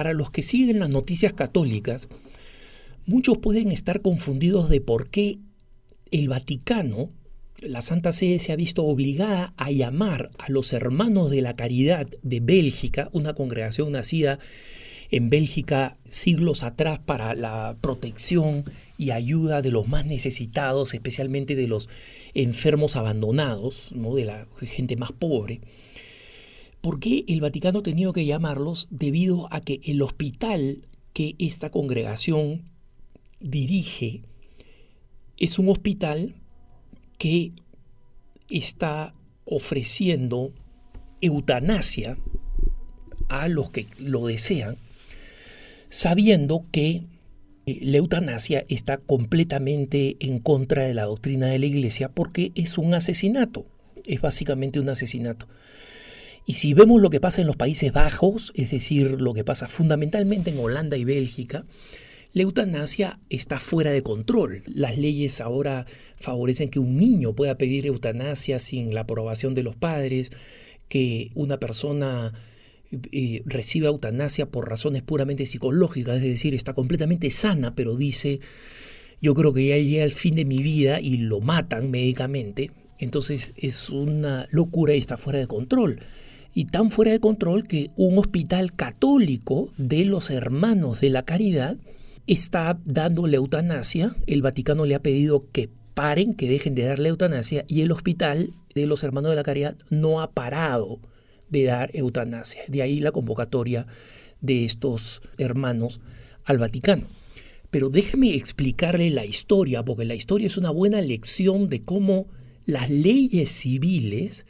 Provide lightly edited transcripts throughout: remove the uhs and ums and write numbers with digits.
para los que siguen las noticias católicas, muchos pueden estar confundidos de por qué el Vaticano, la Santa Sede, se ha visto obligada a llamar a los Hermanos de la Caridad de Bélgica, una congregación nacida en Bélgica siglos atrás para la protección y ayuda de los más necesitados, especialmente de los enfermos abandonados, ¿no?, de la gente más pobre. ¿Por qué el Vaticano ha tenido que llamarlos? Debido a que el hospital que esta congregación dirige es un hospital que está ofreciendo eutanasia a los que lo desean, sabiendo que la eutanasia está completamente en contra de la doctrina de la Iglesia porque es un asesinato, es básicamente un asesinato. Y si vemos lo que pasa en los Países Bajos, es decir, lo que pasa fundamentalmente en Holanda y Bélgica, la eutanasia está fuera de control. Las leyes ahora favorecen que un niño pueda pedir eutanasia sin la aprobación de los padres, que una persona reciba eutanasia por razones puramente psicológicas, es decir, está completamente sana, pero dice, yo creo que ya llegué al fin de mi vida, y lo matan médicamente. Entonces es una locura y está fuera de control. Y tan fuera de control que un hospital católico de los Hermanos de la Caridad está dando la eutanasia. El Vaticano le ha pedido que paren, que dejen de dar la eutanasia, y el hospital de los Hermanos de la Caridad no ha parado de dar eutanasia. De ahí la convocatoria de estos hermanos al Vaticano. Pero déjeme explicarle la historia, porque la historia es una buena lección de cómo las leyes civiles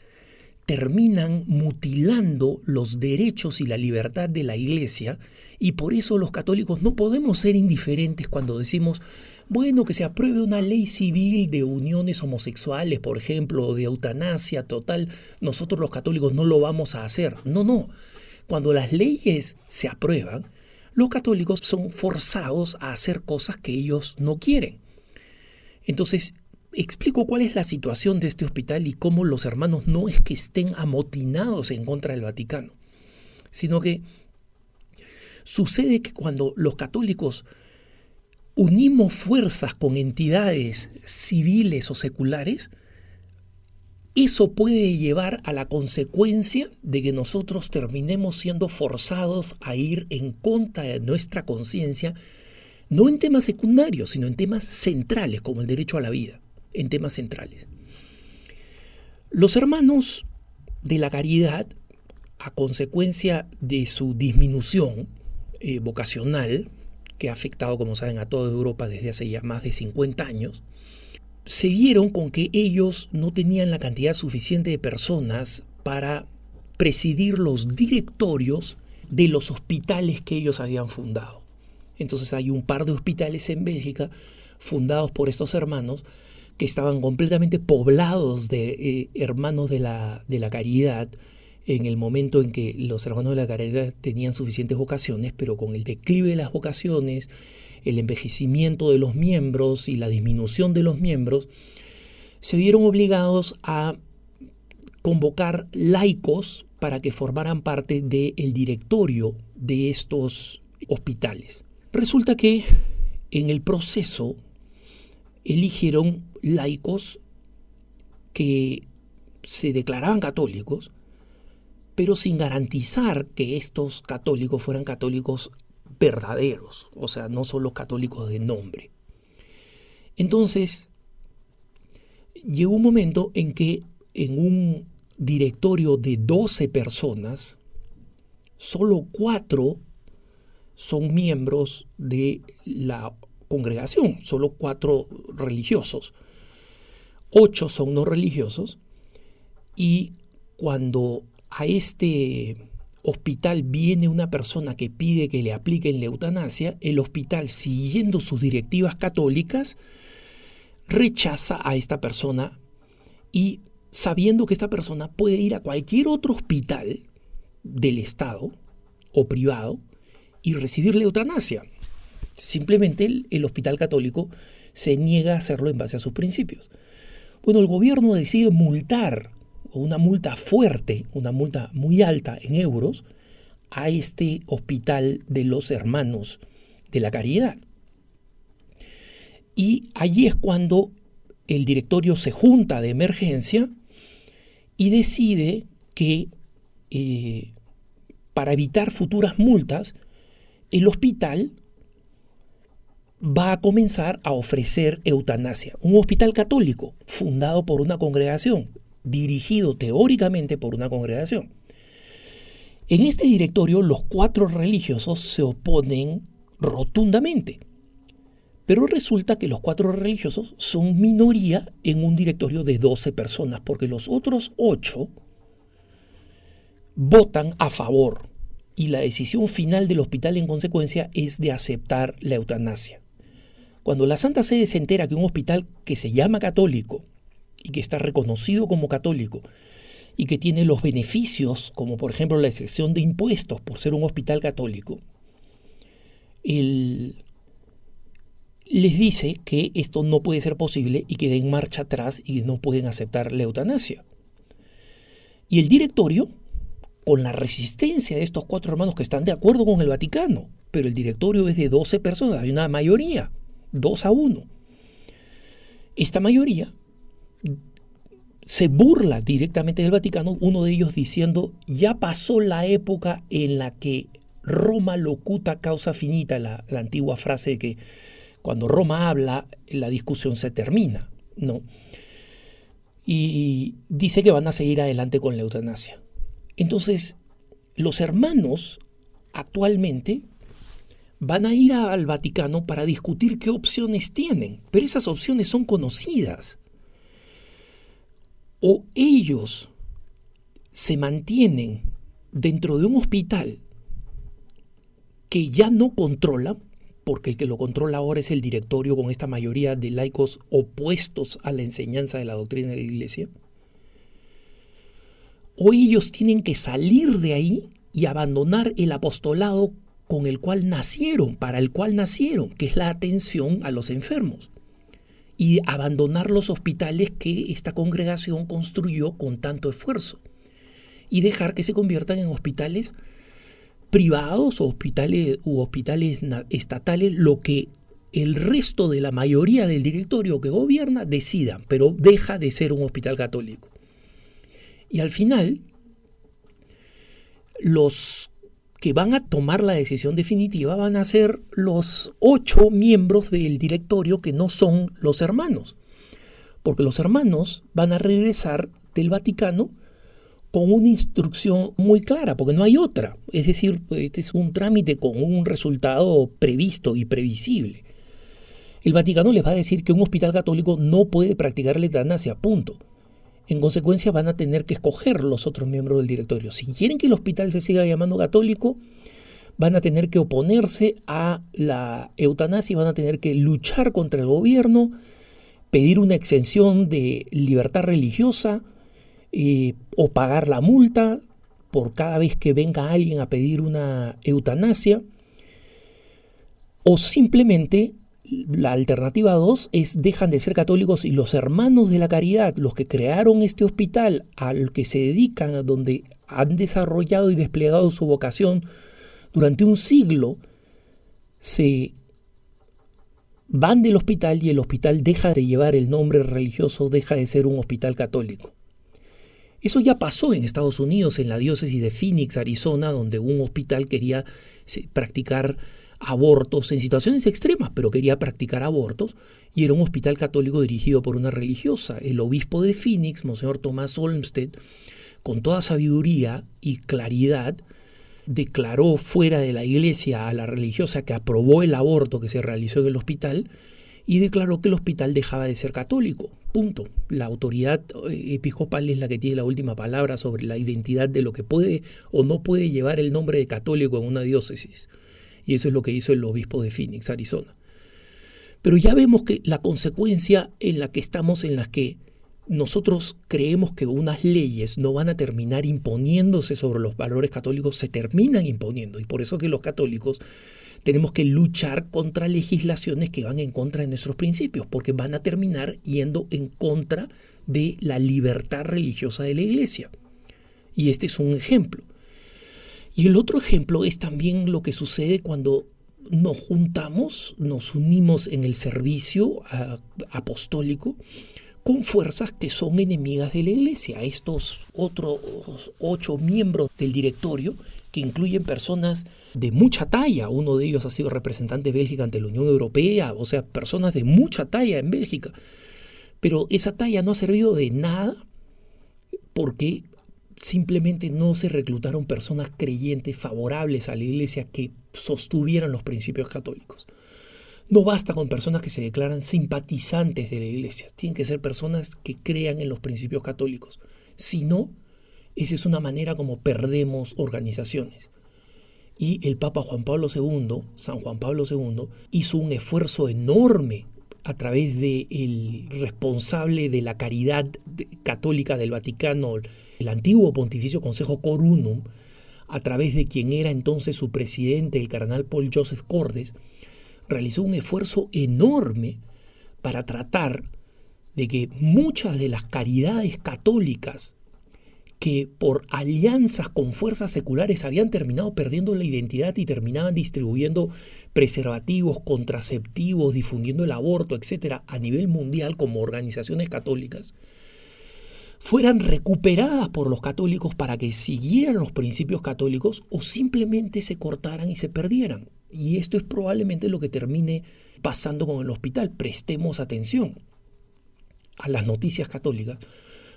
terminan mutilando los derechos y la libertad de la Iglesia, y por eso los católicos no podemos ser indiferentes cuando decimos, bueno, que se apruebe una ley civil de uniones homosexuales, por ejemplo, o de eutanasia total, nosotros los católicos no lo vamos a hacer. No. Cuando las leyes se aprueban, los católicos son forzados a hacer cosas que ellos no quieren. Entonces, explico cuál es la situación de este hospital y cómo los hermanos no es que estén amotinados en contra del Vaticano, sino que sucede que cuando los católicos unimos fuerzas con entidades civiles o seculares, eso puede llevar a la consecuencia de que nosotros terminemos siendo forzados a ir en contra de nuestra conciencia, no en temas secundarios, sino en temas centrales, como el derecho a la vida, en temas centrales. Los Hermanos de la Caridad, a consecuencia de su disminución vocacional, que ha afectado, como saben, a toda Europa desde hace ya más de 50 años, se vieron con que ellos no tenían la cantidad suficiente de personas para presidir los directorios de los hospitales que ellos habían fundado. Entonces hay un par de hospitales en Bélgica fundados por estos hermanos que estaban completamente poblados de hermanos de la caridad en el momento en que los hermanos de la caridad tenían suficientes vocaciones, pero con el declive de las vocaciones, el envejecimiento de los miembros y la disminución de los miembros, se vieron obligados a convocar laicos para que formaran parte del directorio de estos hospitales. Resulta que en el proceso eligieron laicos que se declaraban católicos, pero sin garantizar que estos católicos fueran católicos verdaderos, o sea, no solo católicos de nombre. Entonces, llegó un momento en que en un directorio de 12 personas, solo 4 son miembros de la congregación, solo 4 religiosos, 8 son no religiosos, y cuando a este hospital viene una persona que pide que le apliquen la eutanasia, el hospital, siguiendo sus directivas católicas, rechaza a esta persona, y sabiendo que esta persona puede ir a cualquier otro hospital del Estado o privado y recibir la eutanasia. Simplemente el hospital católico se niega a hacerlo en base a sus principios. Bueno, el gobierno decide multar, una multa fuerte, una multa muy alta en euros, a este hospital de los Hermanos de la Caridad. Y allí es cuando el directorio se junta de emergencia y decide que para evitar futuras multas, el hospital va a comenzar a ofrecer eutanasia. Un hospital católico fundado por una congregación, dirigido teóricamente por una congregación. En este directorio los 4 religiosos se oponen rotundamente. Pero resulta que los 4 religiosos son minoría en un directorio de 12 personas, porque los otros 8 votan a favor. Y la decisión final del hospital en consecuencia es de aceptar la eutanasia. Cuando la Santa Sede se entera que un hospital que se llama católico y que está reconocido como católico y que tiene los beneficios, como por ejemplo la exención de impuestos por ser un hospital católico, les dice que esto no puede ser posible y que den marcha atrás y no pueden aceptar la eutanasia. Y el directorio, con la resistencia de estos 4 hermanos que están de acuerdo con el Vaticano, pero el directorio es de 12 personas, hay una mayoría, 2-1. Esta mayoría se burla directamente del Vaticano, uno de ellos diciendo: ya pasó la época en la que Roma locuta causa finita, la antigua frase de que cuando Roma habla, la discusión se termina, ¿no? Y dice que van a seguir adelante con la eutanasia. Entonces, los hermanos actualmente van a ir al Vaticano para discutir qué opciones tienen, pero esas opciones son conocidas. O ellos se mantienen dentro de un hospital que ya no controlan, porque el que lo controla ahora es el directorio con esta mayoría de laicos opuestos a la enseñanza de la doctrina de la Iglesia, o ellos tienen que salir de ahí y abandonar el apostolado con el cual nacieron, para el cual nacieron, que es la atención a los enfermos, y abandonar los hospitales que esta congregación construyó con tanto esfuerzo, y dejar que se conviertan en hospitales privados o hospitales estatales, lo que el resto de la mayoría del directorio que gobierna decidan, pero deja de ser un hospital católico. Y al final, los que van a tomar la decisión definitiva van a ser los 8 miembros del directorio que no son los hermanos, porque los hermanos van a regresar del Vaticano con una instrucción muy clara, porque no hay otra. Es decir, este es un trámite con un resultado previsto y previsible. El Vaticano les va a decir que un hospital católico no puede practicar la eutanasia, punto. En consecuencia van a tener que escoger los otros miembros del directorio. Si quieren que el hospital se siga llamando católico, van a tener que oponerse a la eutanasia y van a tener que luchar contra el gobierno, pedir una exención de libertad religiosa o pagar la multa por cada vez que venga alguien a pedir una eutanasia, o simplemente la alternativa 2 es dejan de ser católicos y los hermanos de la caridad, los que crearon este hospital, al que se dedican, a donde han desarrollado y desplegado su vocación durante un siglo, se van del hospital y el hospital deja de llevar el nombre religioso, deja de ser un hospital católico. Eso ya pasó en Estados Unidos, en la diócesis de Phoenix, Arizona, donde un hospital quería practicar abortos en situaciones extremas, pero quería practicar abortos, y era un hospital católico dirigido por una religiosa. El obispo de Phoenix, Monseñor Thomas Olmsted, con toda sabiduría y claridad, declaró fuera de la iglesia a la religiosa que aprobó el aborto que se realizó en el hospital y declaró que el hospital dejaba de ser católico. Punto. La autoridad episcopal es la que tiene la última palabra sobre la identidad de lo que puede o no puede llevar el nombre de católico en una diócesis. Y eso es lo que hizo el obispo de Phoenix, Arizona. Pero ya vemos que la consecuencia en la que estamos, en la que nosotros creemos que unas leyes no van a terminar imponiéndose sobre los valores católicos, se terminan imponiendo. Y por eso que los católicos tenemos que luchar contra legislaciones que van en contra de nuestros principios, porque van a terminar yendo en contra de la libertad religiosa de la Iglesia. Y este es un ejemplo. Y el otro ejemplo es también lo que sucede cuando nos juntamos, nos unimos en el servicio apostólico con fuerzas que son enemigas de la Iglesia. Estos otros 8 miembros del directorio, que incluyen personas de mucha talla, uno de ellos ha sido representante de Bélgica ante la Unión Europea, o sea, personas de mucha talla en Bélgica. Pero esa talla no ha servido de nada porque simplemente no se reclutaron personas creyentes favorables a la Iglesia que sostuvieran los principios católicos. No basta con personas que se declaran simpatizantes de la Iglesia. Tienen que ser personas que crean en los principios católicos. Si no, esa es una manera como perdemos organizaciones. Y el Papa Juan Pablo II, San Juan Pablo II, hizo un esfuerzo enorme a través del responsable de la caridad católica del Vaticano, el antiguo Pontificio Consejo Cor Unum, a través de quien era entonces su presidente, el cardenal Paul Joseph Cordes, realizó un esfuerzo enorme para tratar de que muchas de las caridades católicas que por alianzas con fuerzas seculares habían terminado perdiendo la identidad y terminaban distribuyendo preservativos, contraceptivos, difundiendo el aborto, etcétera, a nivel mundial como organizaciones católicas, fueran recuperadas por los católicos para que siguieran los principios católicos o simplemente se cortaran y se perdieran. Y esto es probablemente lo que termine pasando con el hospital. Prestemos atención a las noticias católicas,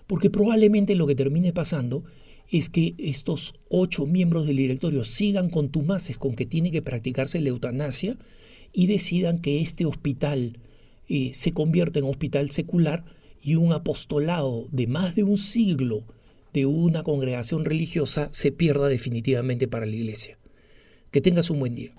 porque probablemente lo que termine pasando es que estos 8 miembros del directorio sigan contumaces con que tiene que practicarse la eutanasia y decidan que este hospital se convierta en hospital secular y un apostolado de más de un siglo de una congregación religiosa se pierda definitivamente para la Iglesia. Que tengas un buen día.